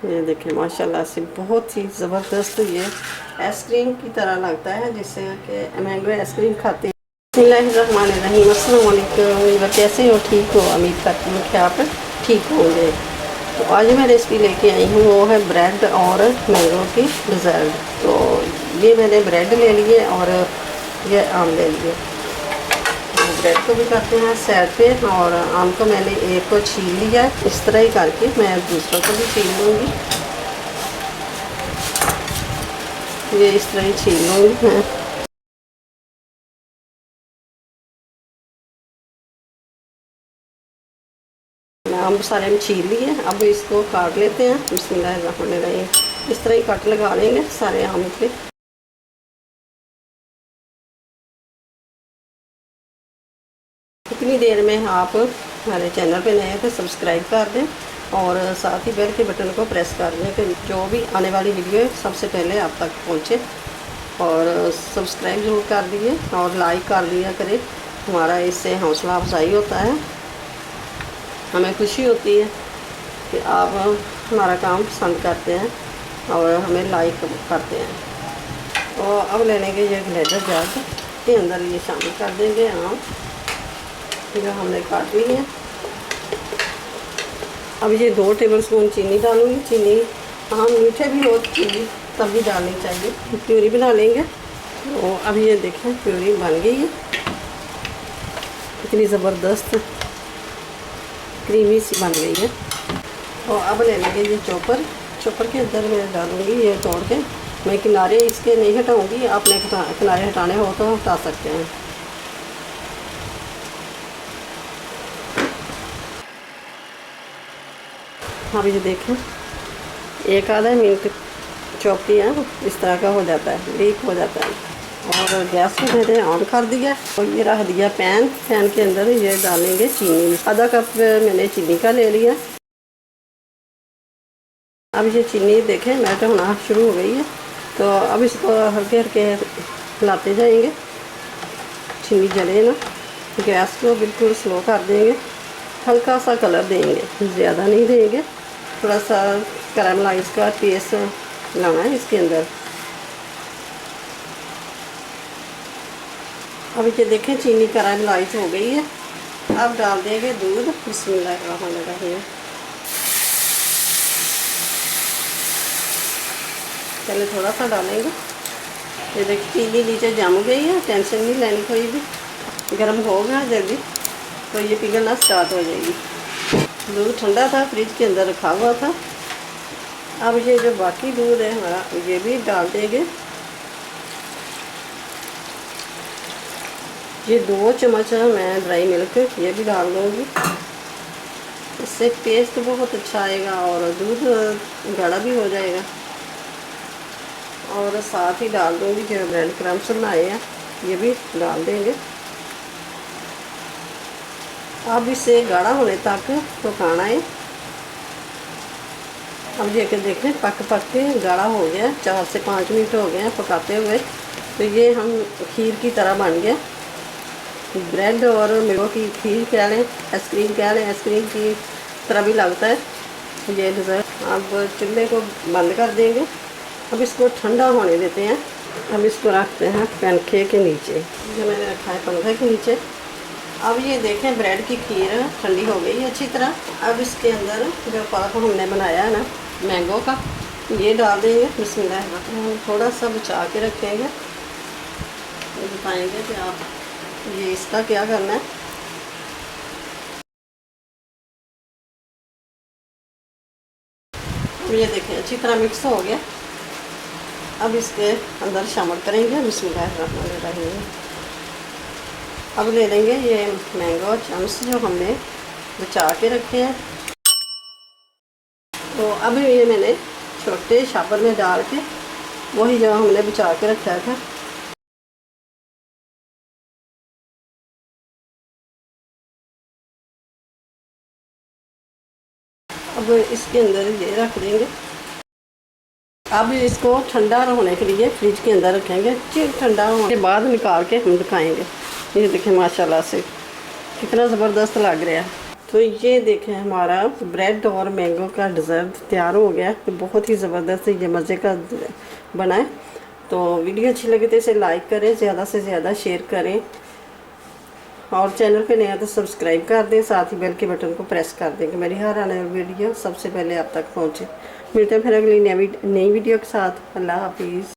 ये देखें माशाल्लाह से बहुत ही ज़बरदस्त ये आइसक्रीम की तरह लगता है, जिससे कि मैंगो आइसक्रीम खाते हैं। बिस्मिल्लाहिर्रहमानिर्रहीम, अस्सलाम वालेकुम। कैसे हो? ठीक हो? उम्मीद करती हूँ कि आप ठीक होंगे। तो आज मैं रेसिपी लेके आई हूँ, वो है ब्रेड और मैंगो की डिज़र्ट। तो ये मैंने ब्रेड ले लिए और ये आम ले लिए। ब्रेड को भी करते हैं साइड पे, और आम को मैंने एक को छील लिया है। इस तरह ही करके मैं दूसरों को भी छील लूँगी। ये इस तरह ही छील लूँगी मैं। आम सारे हम छील लिए, अब इसको काट लेते हैं। बिस्मिल्लाहिर्रहमानिर्रहीम। इस तरह ही कट लगा लेंगे सारे आम पे। इतनी देर में आप हमारे चैनल पे नए थे सब्सक्राइब कर दें, और साथ ही बेल के बटन को प्रेस कर दें कि जो भी आने वाली वीडियो है सबसे पहले आप तक पहुँचे। और सब्सक्राइब ज़रूर कर दिए और लाइक कर दिया करें, हमारा इससे हौसला अफजाई होता है। हमें खुशी होती है कि आप हमारा काम पसंद करते हैं और हमें लाइक करते हैं। तो अब ले लेंगे ये ग्लेजर जार के अंदर ये शामिल कर देंगे आम जो हमने काट ली है। अब ये 2 टेबलस्पून चीनी डालूंगी। चीनी आम मीठे भी हो चीनी तब भी डालनी चाहिए। प्यूरी बना लेंगे। तो अब ये देखें प्यूरी बन गई है, इतनी ज़बरदस्त क्रीमी सी बन गई है। और अब ले लेंगे ये चॉपर के अंदर मैं डालूंगी ये तोड़ के। मैं किनारे इसके नहीं हटाऊंगी, आपने किनारे हटाने हो तो हटा सकते हैं। अब ये देखें एक आधा मिनट चॉप किया, इस तरह का हो जाता है, लीक हो जाता है। और गैस को मैंने ऑन कर दिया और ये रख दिया पैन के अंदर ये डालेंगे चीनी। आधा कप मैंने चीनी का ले लिया। अब ये चीनी देखें मेल्ट होना शुरू हो गई है, तो अब इसको हल्के हल्के हिलाते जाएंगे, चीनी जले ना। गैस को बिल्कुल स्लो कर देंगे, हल्का सा कलर देंगे, ज़्यादा नहीं देंगे। थोड़ा सा कैरामलाइज का टेस्ट लाना है इसके अंदर। अब ये देखें चीनी कैरामलाइज हो गई है। अब डाल देंगे दूध। बिस्मिल्लाहिर्रहमानिर्रहीम। पहले थोड़ा सा डालेंगे। ये देखिए चीनी नीचे जम गई है, टेंशन नहीं लेनी कोई भी। गर्म होगा जल्दी तो ये पिघलना स्टार्ट हो जाएगी। दूध ठंडा था, फ्रिज के अंदर रखा हुआ था। अब ये जो बाकी दूध है हमारा ये भी डाल देंगे। ये 2 चम्मच मैं ड्राई मिल्क ये भी डाल दूँगी, इससे टेस्ट बहुत अच्छा आएगा और दूध गाढ़ा भी हो जाएगा। और साथ ही डाल दूँगी जो ब्रेड क्रम्स बनाए हैं ये भी डाल देंगे। अब इसे गाढ़ा होने तक पकाना है। अब ये कि देखें पक के गाढ़ा हो गया, 4 से 5 मिनट हो गए हैं पकाते हुए। तो ये हम खीर की तरह बन गया। ब्रेड और मैंगो की खीर कह लें, आइसक्रीम कह लें, आइसक्रीम की तरह भी लगता है ये डिज़र्ट। अब चूल्हे को बंद कर देंगे। अब इसको ठंडा होने देते हैं। अब इसको रखते हैं पंखे के नीचे, जो मैंने रखा है पंखे के नीचे। अब ये देखें ब्रेड की खीर ठंडी हो गई है अच्छी तरह। अब इसके अंदर जो पल्प हमने बनाया है ना मैंगो का ये डाल देंगे। बिस्मिल्लाह। थोड़ा सा बचा के रखेंगे, बताएंगे कि आप ये इसका क्या करना है। अब ये देखें अच्छी तरह मिक्स हो गया। अब इसके अंदर शामिल करेंगे। बिस्मिल्लाहिर्रहमानिर्रहीम। अब ले लेंगे ये मैंगो चम्स जो हमने बचा के रखे हैं। तो अब ये मैंने छोटे शापर में डाल के वही जो हमने बचा के रखा था अब इसके अंदर ये रख देंगे। अब इसको ठंडा होने के लिए फ्रिज के अंदर रखेंगे। ठंडा होने के बाद निकाल के हम दिखाएंगे। ये देखें माशाल्लाह से कितना ज़बरदस्त लग रहा है। तो ये देखें हमारा ब्रेड और मैंगो का डिज़र्ट तैयार हो गया। तो बहुत ही ज़बरदस्त ये मज़े का बना है। तो वीडियो अच्छी लगे तो इसे लाइक करें, ज़्यादा से ज़्यादा शेयर करें, और चैनल पे नया तो सब्सक्राइब कर दें, साथ ही बेल के बटन को प्रेस कर दें कि मेरी हर आने वाली वीडियो सबसे पहले आप तक पहुँचे। मिलते हैं फिर अगली नई वीडियो के साथ। अल्लाह हाफिज़।